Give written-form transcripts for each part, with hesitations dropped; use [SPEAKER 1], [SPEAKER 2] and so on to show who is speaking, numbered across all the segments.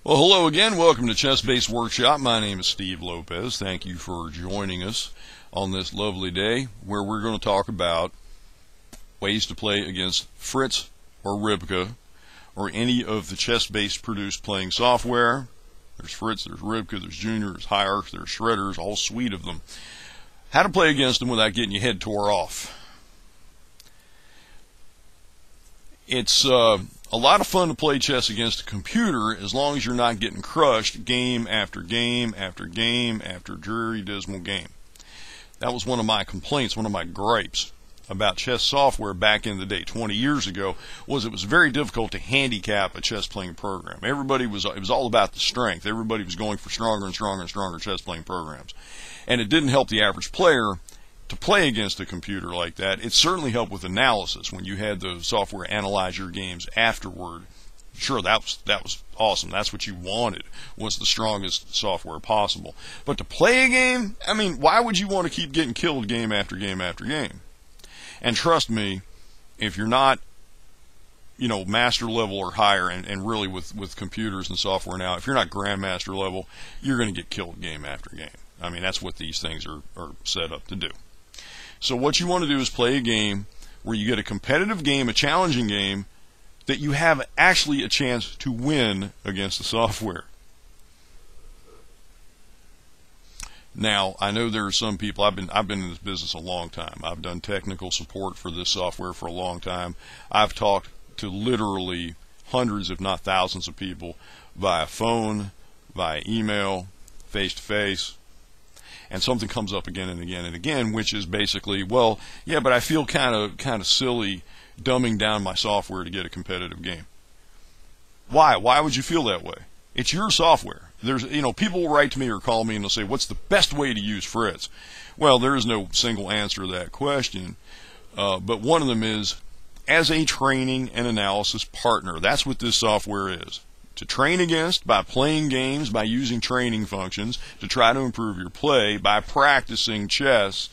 [SPEAKER 1] Well, hello again. Welcome to Chess-Based Workshop. My name is Steve Lopez. Thank you for joining us on this lovely day where we're going to talk about ways to play against Fritz or Ribka or any of the chess-based produced playing software. There's Fritz, there's Ribka, there's Junior, there's Hierarch, there's Shredders, a whole suite of them. How to play against them without getting your head tore off. It's a lot of fun to play chess against a computer as long as you're not getting crushed game after game after game after dreary, dismal game. That was one of my complaints, one of my gripes about chess software back in the day, 20 years ago, was it was very difficult to handicap a chess playing program. It was all about the strength. Everybody was going for stronger and stronger and stronger chess playing programs. And it didn't help the average player to play against a computer like that. It certainly helped with analysis when you had the software analyze your games afterward. Sure, that was awesome. That's what you wanted, was the strongest software possible. But to play a game, I mean, why would you want to keep getting killed game after game after game? And trust me, if you're not, master level or higher, and really with computers and software now, if you're not grandmaster level, you're going to get killed game after game. I mean, that's what these things are set up to do. So what you want to do is play a game where you get a competitive game, a challenging game, that you have actually a chance to win against the software. Now, I know there are some people, I've been in this business a long time. I've done technical support for this software for a long time. I've talked to literally hundreds, if not thousands of people via phone, via email, face-to-face. And something comes up again and again and again, which is basically, well, yeah, but I feel kind of silly dumbing down my software to get a competitive game. Why? Why would you feel that way? It's your software. People will write to me or call me and they'll say, what's the best way to use Fritz? Well, there is no single answer to that question, but one of them is, as a training and analysis partner, that's what this software is. To train against by playing games, by using training functions to try to improve your play, by practicing chess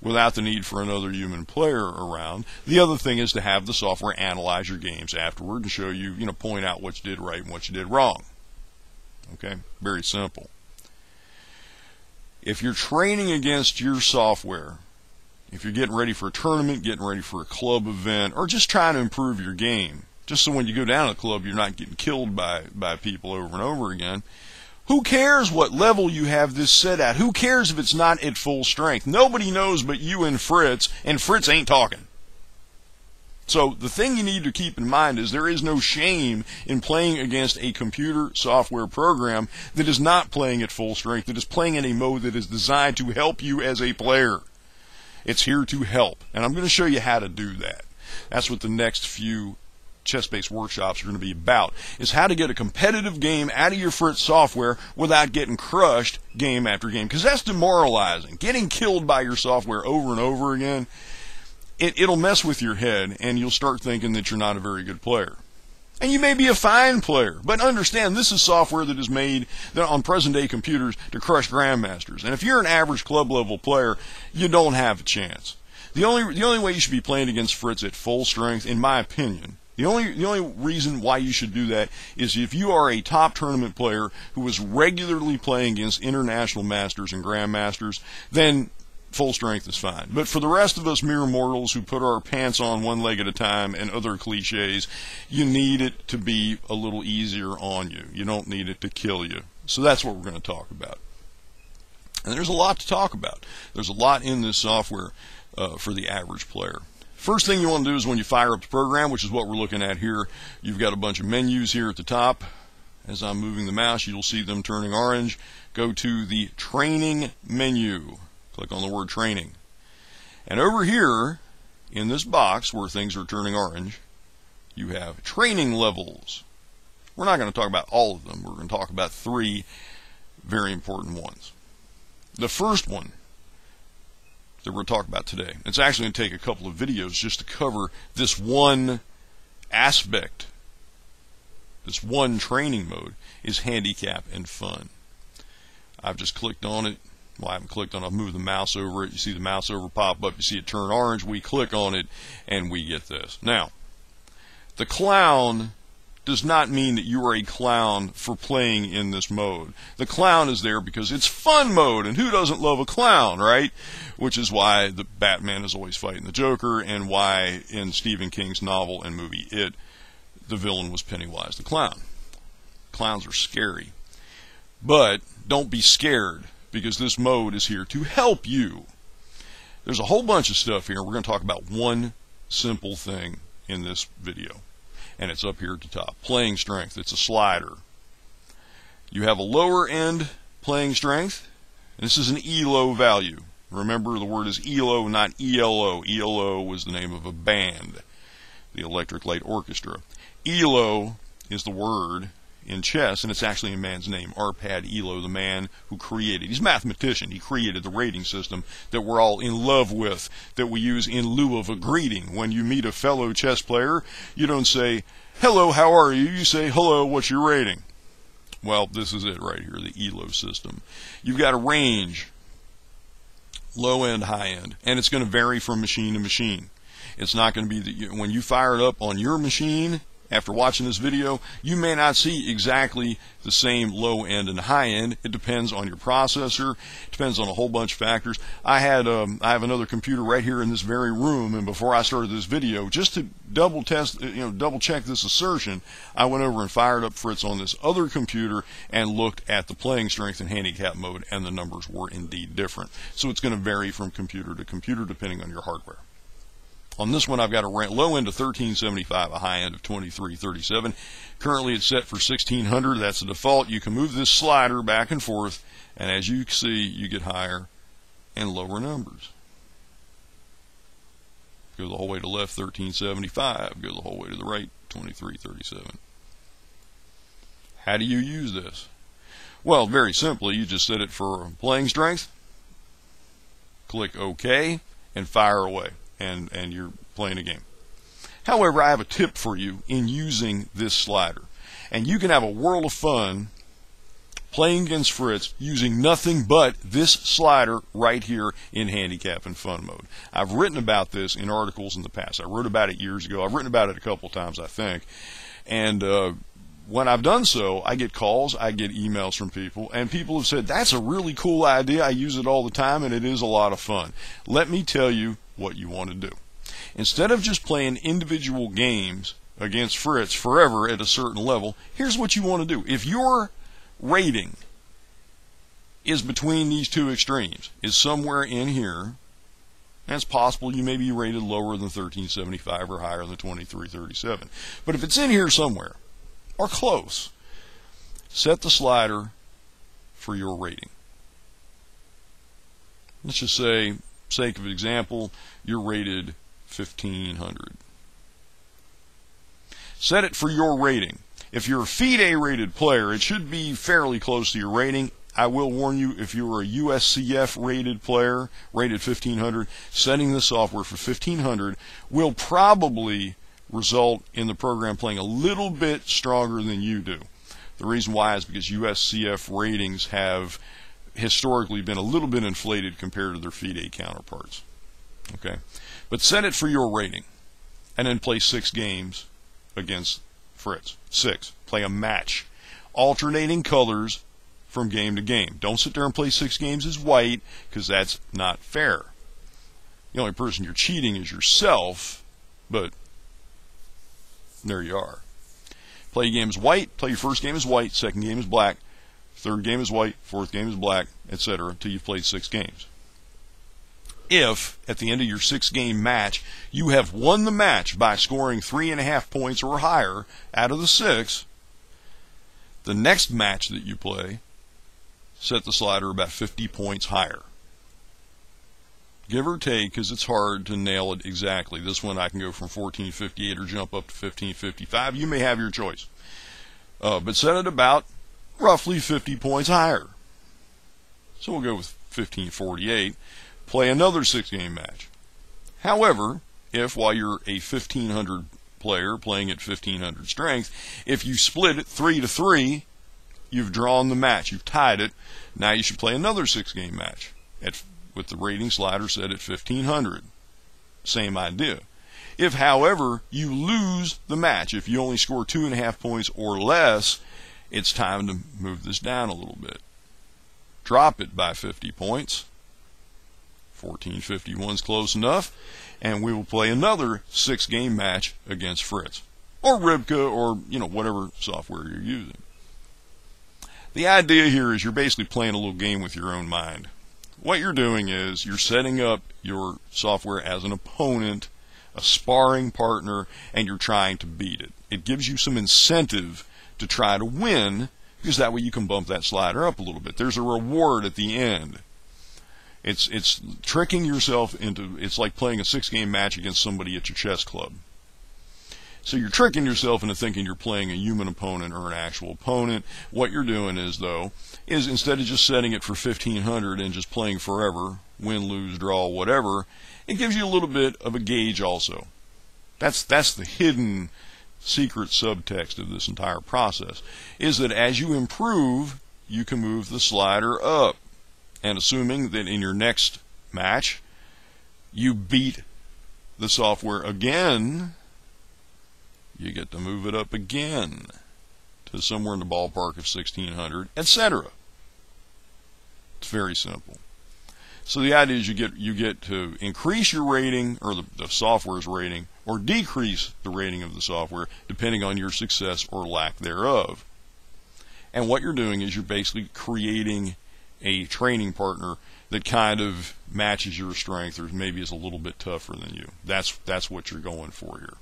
[SPEAKER 1] without the need for another human player around. The other thing is to have the software analyze your games afterward and show you, point out what you did right and what you did wrong. Okay, very simple. If you're training against your software, if you're getting ready for a tournament, getting ready for a club event, or just trying to improve your game, just so when you go down to the club, you're not getting killed by people over and over again. Who cares what level you have this set at? Who cares if it's not at full strength? Nobody knows but you and Fritz ain't talking. So the thing you need to keep in mind is there is no shame in playing against a computer software program that is not playing at full strength, that is playing in a mode that is designed to help you as a player. It's here to help, and I'm going to show you how to do that. That's what the next few chess-based workshops are going to be about, is how to get a competitive game out of your Fritz software without getting crushed game after game, because that's demoralizing. Getting killed by your software over and over again, it'll mess with your head, and you'll start thinking that you're not a very good player. And you may be a fine player, but understand this is software that is made on present-day computers to crush grandmasters. And if you're an average club-level player, you don't have a chance. The only way you should be playing against Fritz at full strength, in my opinion, the only reason why you should do that is if you are a top tournament player who is regularly playing against international masters and grandmasters, then full strength is fine. But for the rest of us mere mortals who put our pants on one leg at a time and other cliches, you need it to be a little easier on you. You don't need it to kill you. So that's what we're going to talk about. And there's a lot to talk about. There's a lot in this software for the average player. First thing you want to do is when you fire up the program, which is what we're looking at here, you've got a bunch of menus here at the top. As I'm moving the mouse, you'll see them turning orange. Go to the training menu. Click on the word training. And over here, in this box where things are turning orange, you have training levels. We're not going to talk about all of them. We're going to talk about three very important ones. The first one that we're talking about today, it's actually going to take a couple of videos just to cover this one aspect, this one training mode, is handicap and fun. I've just clicked on it. Well, I haven't clicked on it. I've moved the mouse over it. You see the mouse over pop up. You see it turn orange. We click on it, and we get this. Now, the clown does not mean that you are a clown for playing in this mode. The clown is there because it's fun mode, and who doesn't love a clown, right? Which is why the Batman is always fighting the Joker, and why in Stephen King's novel and movie It, the villain was Pennywise the Clown. Clowns are scary. But don't be scared, because this mode is here to help you. There's a whole bunch of stuff here. We're going to talk about one simple thing in this video, and it's up here at the top. Playing strength. It's a slider. You have a lower end playing strength, and this is an ELO value. Remember, the word is ELO, not ELO. ELO was the name of a band, the Electric Light Orchestra. ELO is the word in chess, and it's actually a man's name, Arpad Elo, the man who created. He's a mathematician. He created the rating system that we're all in love with, that we use in lieu of a greeting. When you meet a fellow chess player, you don't say, "Hello, how are you?" You say, "Hello, what's your rating?" Well, this is it right here, the ELO system. You've got a range, low end, high end, and it's going to vary from machine to machine. It's not going to be that when you fire it up on your machine, after watching this video, you may not see exactly the same low end and high end. It depends on your processor. It depends on a whole bunch of factors. I have another computer right here in this very room, and before I started this video, just to double check this assertion, I went over and fired up Fritz on this other computer and looked at the playing strength in handicap mode, and the numbers were indeed different. So it's going to vary from computer to computer depending on your hardware. On this one, I've got a low end of 1375, a high end of 2337. Currently, it's set for 1600. That's the default. You can move this slider back and forth, and as you see, you get higher and lower numbers. Go the whole way to the left, 1375. Go the whole way to the right, 2337. How do you use this? Well, very simply, you just set it for playing strength, click OK, and fire away. And you're playing a game. However, I have a tip for you in using this slider. And you can have a world of fun playing against Fritz using nothing but this slider right here in handicap and fun mode. I've written about this in articles in the past. I wrote about it years ago. I've written about it a couple times, I think. And when I've done so, I get calls, I get emails from people, and people have said, "That's a really cool idea. I use it all the time, and it is a lot of fun." Let me tell you what you want to do. Instead of just playing individual games against Fritz forever at a certain level, here's what you want to do. If your rating is between these two extremes, is somewhere in here, and it's possible you may be rated lower than 1375 or higher than 2337. But if it's in here somewhere, or close, set the slider for your rating. Let's just say, sake of example, you're rated 1500. Set it for your rating. If you're a FIDE rated player, it should be fairly close to your rating. I will warn you, if you're a USCF rated player, rated 1500, setting the software for 1500 will probably result in the program playing a little bit stronger than you do. The reason why is because USCF ratings have historically been a little bit inflated compared to their FIDE counterparts. Okay, but set it for your rating, and then play 6 games against Fritz. 6. Play a match, alternating colors from game to game. Don't sit there and play 6 games as white, because that's not fair. The only person you're cheating is yourself, but there you are. Play games white. Play your first game as white, second game is black, third game is white, fourth game is black, etc. until you've played 6 games. If, at the end of your 6-game match, you have won the match by scoring 3.5 points or higher out of the 6, the next match that you play, set the slider about 50 points higher. Give or take, because it's hard to nail it exactly. This one I can go from 1458 or jump up to 1555. You may have your choice. But set it about roughly 50 points higher. So we'll go with 1548. Play another 6-game match. However, if while you're a 1500 player playing at 1500 strength, if you split it 3-3, you've drawn the match, you've tied it. Now you should play another 6-game match with the rating slider set at 1500. Same idea. If, however, you lose the match, if you only score 2.5 points or less, it's time to move this down a little bit. Drop it by 50 points. 1451 is close enough, and we will play another 6-game match against Fritz or Ribka or whatever software you're using. The idea here is you're basically playing a little game with your own mind. What you're doing is you're setting up your software as an opponent, a sparring partner, and you're trying to beat it. It gives you some incentive to try to win, because that way you can bump that slider up a little bit. There's a reward at the end. It's tricking yourself into, it's like playing a 6-game match against somebody at your chess club. So you're tricking yourself into thinking you're playing a human opponent or an actual opponent. What you're doing is, though, is instead of just setting it for 1500 and just playing forever, win, lose, draw, whatever, it gives you a little bit of a gauge also. That's the hidden secret subtext of this entire process, is that as you improve, you can move the slider up. And assuming that in your next match, you beat the software again, you get to move it up again to somewhere in the ballpark of 1600, etc. It's very simple. So the idea is you get to increase your rating, or the software's rating, or decrease the rating of the software depending on your success or lack thereof. And what you're doing is you're basically creating a training partner that kind of matches your strength, or maybe is a little bit tougher than you. That's what you're going for here.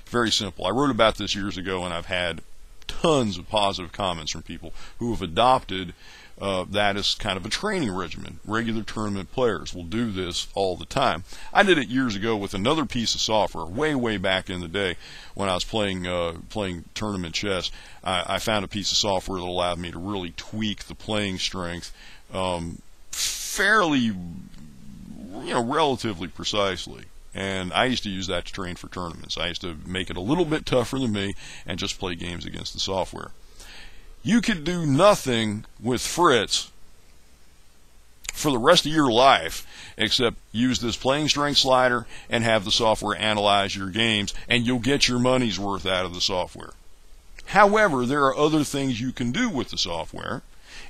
[SPEAKER 1] Very simple. I wrote about this years ago, and I've had tons of positive comments from people who have adopted that as kind of a training regimen. Regular tournament players will do this all the time. I did it years ago with another piece of software, way back in the day when I was playing tournament chess. I found a piece of software that allowed me to really tweak the playing strength fairly, relatively precisely. And I used to use that to train for tournaments. I used to make it a little bit tougher than me and just play games against the software. You could do nothing with Fritz for the rest of your life except use this playing strength slider and have the software analyze your games, and you'll get your money's worth out of the software. However, there are other things you can do with the software,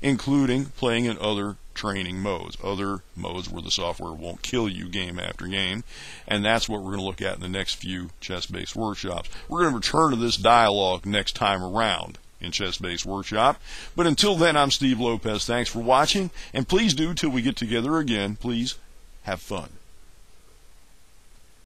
[SPEAKER 1] including playing in other training modes, other modes where the software won't kill you game after game, and that's what we're going to look at in the next few chess-based workshops. We're going to return to this dialogue next time around in Chess-Based Workshop. But until then, I'm Steve Lopez. Thanks for watching, and please do, till we get together again, please have fun.